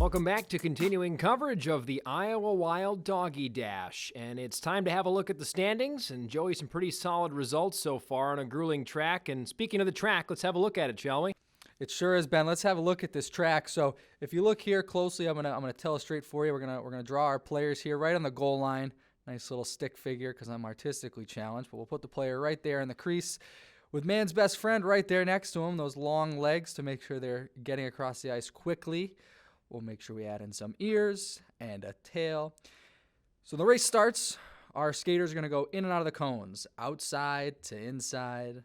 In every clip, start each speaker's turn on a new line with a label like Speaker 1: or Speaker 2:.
Speaker 1: Welcome back to continuing coverage of the Iowa Wild Doggie Dash. And it's time to have a look at the standings. And Joey, some pretty solid results so far on a grueling track. And speaking of the track, let's have a look at it, shall we?
Speaker 2: It sure is, Ben. Let's have a look at this track. So if you look here closely, I'm gonna illustrate for you. We're gonna draw our players here right on the goal line. Nice little stick figure because I'm artistically challenged. But we'll put the player right there in the crease with man's best friend right there next to him. Those long legs to make sure they're getting across the ice quickly. We'll make sure we add in some ears and a tail. So the race starts. Our skaters are going to go in and out of the cones, outside to inside,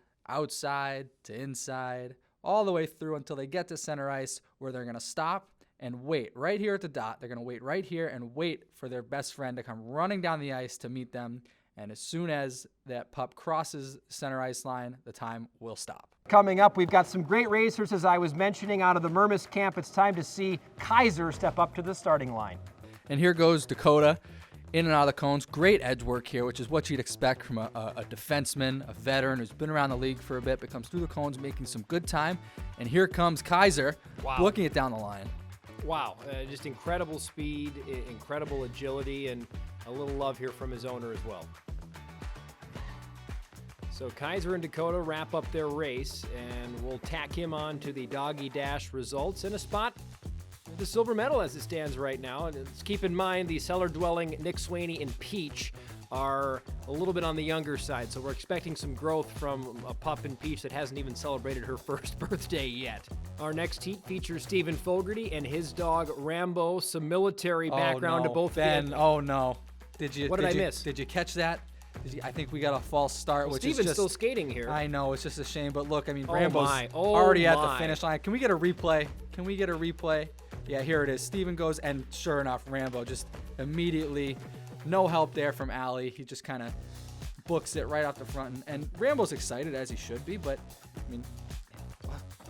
Speaker 2: all the way through until they get to center ice, where they're going to stop and wait right here at the dot. They're going to wait right here and wait for their best friend to come running down the ice to meet them. And as soon as that pup crosses the center ice line, the time will stop.
Speaker 3: Coming up, we've got some great racers, as I was mentioning, out of the Mermis camp. It's time to see Kaiser step up to the starting line.
Speaker 2: And here goes Dakota, in and out of the cones. Great edge work here, which is what you'd expect from a defenseman, a veteran who's been around the league for a bit, but comes through the cones making some good time. And here comes Kaiser, booking it down the line.
Speaker 1: Wow, just incredible speed, incredible agility, and a little love here from his owner as well. So Kaiser and Dakota wrap up their race, and we'll tack him on to the Doggie Dash results in a spot with the silver medal as it stands right now. And let's keep in mind the cellar-dwelling Nick Swaney and Peach are a little bit on the younger side, so we're expecting some growth from a pup in Peach that hasn't even celebrated her first birthday yet. Our next heat features Stephen Fogarty and his dog Rambo. Some military background to both.
Speaker 2: Ben, oh no.
Speaker 1: What did I miss?
Speaker 2: Did you catch that? I think we got a false start,
Speaker 1: well,
Speaker 2: which
Speaker 1: Steven's
Speaker 2: is just
Speaker 1: still skating here.
Speaker 2: I know, it's just a shame. But look, I mean, Rambo's
Speaker 1: already
Speaker 2: at the finish line. Can we get a replay? Yeah, here it is. Steven goes, and sure enough, Rambo just immediately, no help there from Allie. He just kind of books it right off the front. And Rambo's excited, as he should be. But, I mean,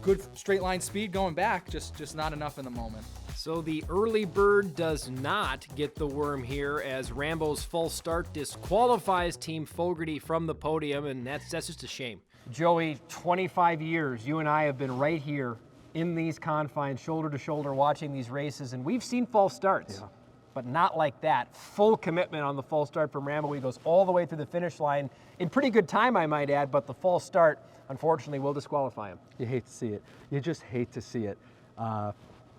Speaker 2: good straight line speed going back, just not enough in the moment.
Speaker 1: So the early bird does not get the worm here, as Rambo's false start disqualifies Team Fogarty from the podium, and that's just a shame.
Speaker 3: Joey, 25 years, you and I have been right here in these confines, shoulder to shoulder, watching these races, and we've seen false starts, but not like that. Full commitment on the false start from Rambo. He goes all the way through the finish line in pretty good time, I might add, but the false start, unfortunately, will disqualify him.
Speaker 4: You hate to see it. You just hate to see it.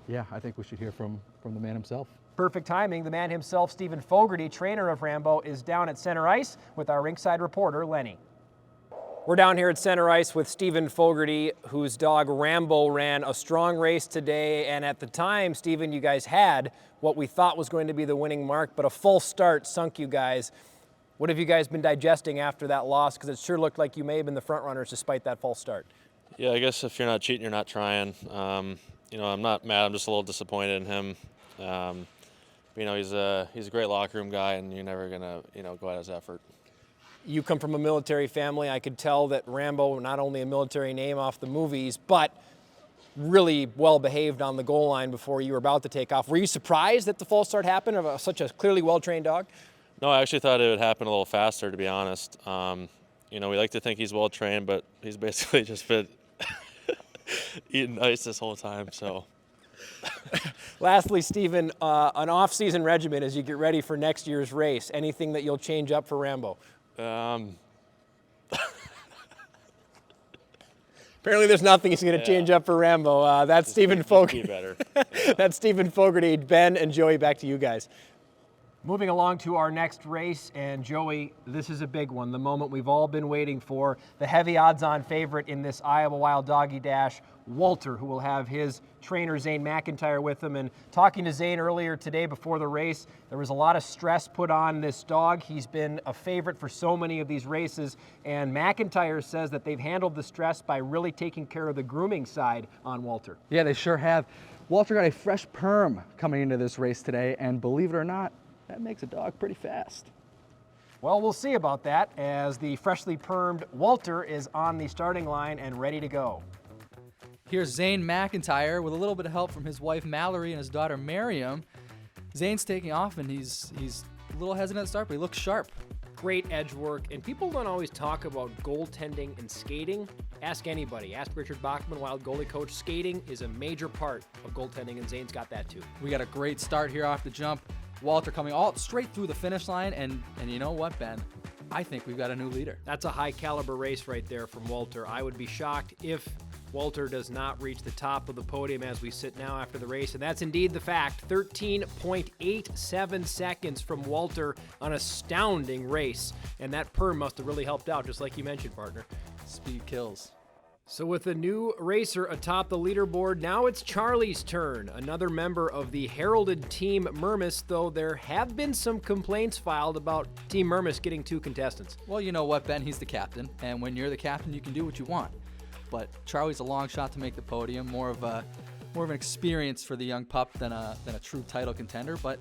Speaker 4: Yeah, I think we should hear from the man himself.
Speaker 3: Perfect timing. The man himself, Stephen Fogarty, trainer of Rambo, is down at center ice with our rinkside reporter, Lenny. We're down here at center ice with Stephen Fogarty, whose dog Rambo ran a strong race today. And at the time, Stephen, you guys had what we thought was going to be the winning mark, but a false start sunk you guys. What have you guys been digesting after that loss? Because it sure looked like you may have been the front runners despite that false start.
Speaker 5: Yeah, I guess if you're not cheating, you're not trying. I'm not mad. I'm just a little disappointed in him. He's a great locker room guy, and you're never gonna, go at his effort.
Speaker 3: You come from a military family. I could tell that Rambo, not only a military name off the movies, but really well behaved on the goal line before you were about to take off. Were you surprised that the false start happened of such a clearly well-trained dog?
Speaker 5: No, I actually thought it would happen a little faster, to be honest. We like to think he's well-trained, but he's basically just been eating ice this whole time, so.
Speaker 3: Lastly, Stephen, an off-season regimen as you get ready for next year's race. Anything that you'll change up for Rambo? Apparently there's nothing he's going to change up for Rambo. That's Stephen Fogarty. That's Stephen Fogarty. Ben and Joey, back to you guys. Moving along to our next race, and Joey, this is a big one, the moment we've all been waiting for. The heavy odds-on favorite in this Iowa Wild Doggie Dash, Walter, who will have his trainer Zane McIntyre with him. And talking to Zane earlier today before the race, there was a lot of stress put on this dog. He's been a favorite for so many of these races, and McIntyre says that they've handled the stress by really taking care of the grooming side on Walter.
Speaker 4: Yeah, they sure have. Walter got a fresh perm coming into this race today, and believe it or not, that makes a dog pretty fast.
Speaker 3: Well, we'll see about that as the freshly permed Walter is on the starting line and ready to go.
Speaker 2: Here's Zane McIntyre with a little bit of help from his wife Mallory and his daughter Miriam. Zane's taking off, and he's a little hesitant to start, but he looks sharp.
Speaker 1: Great edge work, and people don't always talk about goaltending and skating Ask anybody. Ask Richard Bachman, Wild goalie coach. Skating is a major part of goaltending, and Zane's got that too.
Speaker 2: We got a great start here off the jump. Walter coming all straight through the finish line, and you know what, Ben? I think we've got a new leader.
Speaker 1: That's a high caliber race right there from Walter. I would be shocked if Walter does not reach the top of the podium as we sit now after the race, and that's indeed the fact. 13.87 seconds from Walter on an astounding race, and that perm must have really helped out, just like you mentioned, partner.
Speaker 2: Speed kills.
Speaker 1: So with a new racer atop the leaderboard, now it's Charlie's turn. Another member of the heralded Team Mermis, though there have been some complaints filed about Team Mermis getting 2 contestants.
Speaker 2: Well, you know what, Ben? He's the captain, and when you're the captain, you can do what you want. But Charlie's a long shot to make the podium, more of an experience for the young pup than a true title contender. But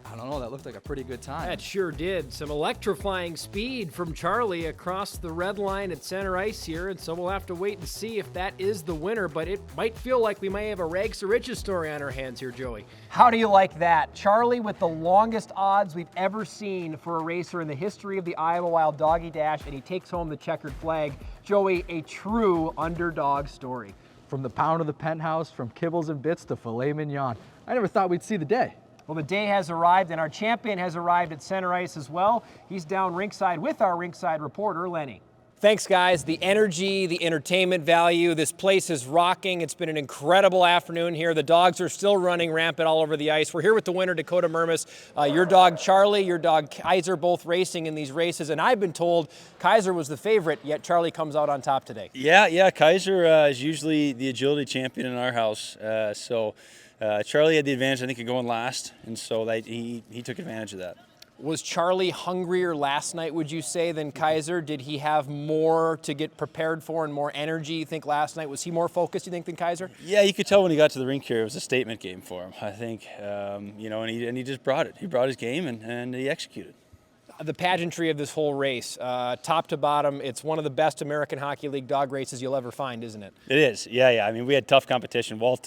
Speaker 2: I don't know, that looked like a pretty good time.
Speaker 1: That sure did. Some electrifying speed from Charlie across the red line at center ice here, and so we'll have to wait and see if that is the winner, but it might feel like we may have a rags to riches story on our hands here, Joey.
Speaker 3: How do you like that? Charlie with the longest odds we've ever seen for a racer in the history of the Iowa Wild Doggie Dash, and he takes home the checkered flag. Joey, a true underdog story.
Speaker 4: From the pound of the penthouse, from kibbles and bits to filet mignon. I never thought we'd see the day.
Speaker 3: Well, the day has arrived, and our champion has arrived at center ice as well. He's down rinkside with our rinkside reporter, Lenny. Thanks, guys. The energy, the entertainment value, this place is rocking. It's been an incredible afternoon here. The dogs are still running rampant all over the ice. We're here with the winner, Dakota Mermis. Your dog, Charlie, your dog, Kaiser, both racing in these races, and I've been told Kaiser was the favorite, yet Charlie comes out on top today.
Speaker 6: Yeah, Kaiser is usually the agility champion in our house, Charlie had the advantage, I think, of going last, and so he took advantage of that.
Speaker 3: Was Charlie hungrier last night, would you say, than Kaiser? Did he have more to get prepared for and more energy, you think, last night? Was he more focused, you think, than Kaiser?
Speaker 6: Yeah, you could tell when he got to the rink here, it was a statement game for him, I think. And he just brought it. He brought his game, and he executed.
Speaker 3: The pageantry of this whole race, top to bottom, it's one of the best American Hockey League dog races you'll ever find, isn't it?
Speaker 6: It is, yeah. I mean, we had tough competition. Walt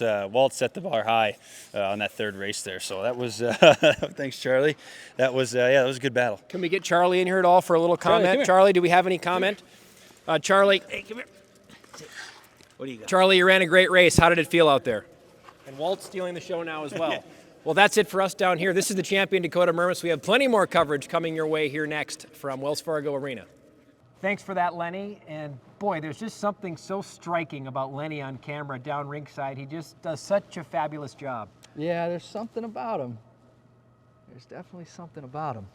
Speaker 6: set the bar high on that third race there, so that was, thanks, Charlie. That was a good battle.
Speaker 3: Can we get Charlie in here at all for a little comment? Charlie, do we have any comment? Charlie, hey, come here.
Speaker 6: What do you got?
Speaker 3: Charlie, you ran a great race. How did it feel out there? And Walt's stealing the show now as well. Well, that's it for us down here. This is the champion, Dakota Mermis. We have plenty more coverage coming your way here next from Wells Fargo Arena. Thanks for that, Lenny. And boy, there's just something so striking about Lenny on camera down rinkside. He just does such a fabulous job.
Speaker 4: Yeah, there's something about him. There's definitely something about him.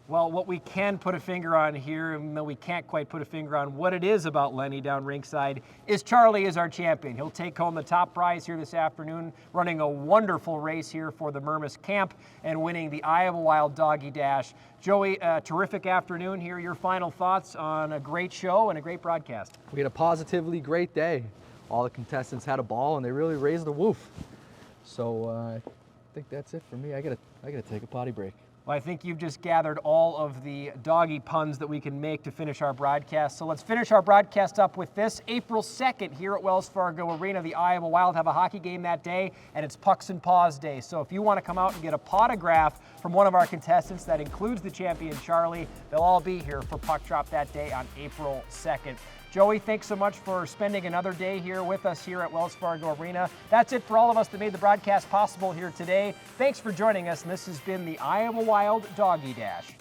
Speaker 3: Well, what we can put a finger on here, even though we can't quite put a finger on what it is about Lenny down rinkside, is Charlie is our champion. He'll take home the top prize here this afternoon, running a wonderful race here for the Mermis camp and winning the Iowa Wild Doggie Dash. Joey, a terrific afternoon here. Your final thoughts on a great show and a great broadcast.
Speaker 4: We had a positively great day. All the contestants had a ball, and they really raised the woof. So I think that's it for me. I gotta take a potty break.
Speaker 3: Well, I think you've just gathered all of the doggy puns that we can make to finish our broadcast. So let's finish our broadcast up with this. April 2nd here at Wells Fargo Arena, the Iowa Wild have a hockey game that day, and it's Pucks and Paws Day. So if you want to come out and get a potograph from one of our contestants, that includes the champion, Charlie, they'll all be here for Puck Drop that day on April 2nd. Joey, thanks so much for spending another day here with us here at Wells Fargo Arena. That's it for all of us that made the broadcast possible here today. Thanks for joining us, and this has been the Iowa Wild Doggie Dash.